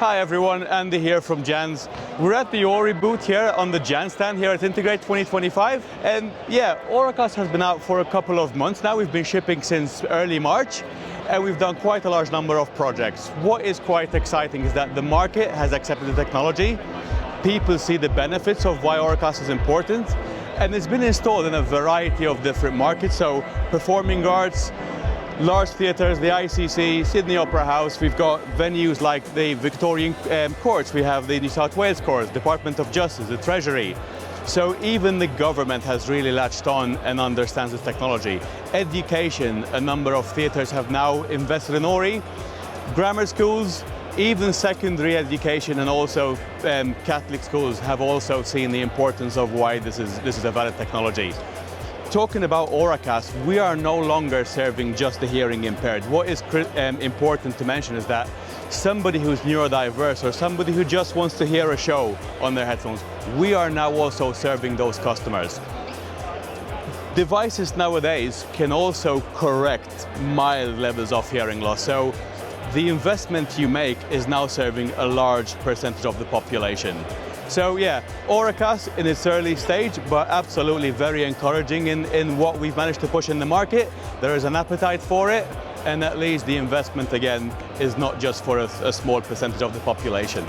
Hi everyone, Andy here from Jands. We're at the Auri booth here on the Jands stand here at Integrate 2025. And yeah, Auracast has been out for a couple of months now. We've been shipping since early March and we've done quite a large number of projects. What is quite exciting is that the market has accepted the technology. People see the benefits of why Auracast is important, and it's been installed in a variety of different markets. So performing arts, large theatres, the ICC, Sydney Opera House, we've got venues like the Victorian courts, we have the New South Wales courts, Department of Justice, the Treasury. So even the government has really latched on and understands this technology. Education, a number of theatres have now invested in Auri. Grammar schools, even secondary education and also Catholic schools have also seen the importance of why this is a valid technology. Talking about Auracast, we are no longer serving just the hearing impaired. What is important to mention is that somebody who's neurodiverse or somebody who just wants to hear a show on their headphones, we are now also serving those customers. Devices nowadays can also correct mild levels of hearing loss. So the investment you make is now serving a large percentage of the population. So yeah, Auracast in its early stage, but absolutely very encouraging in what we've managed to push in the market. There is an appetite for it, and at least the investment again is not just for a small percentage of the population.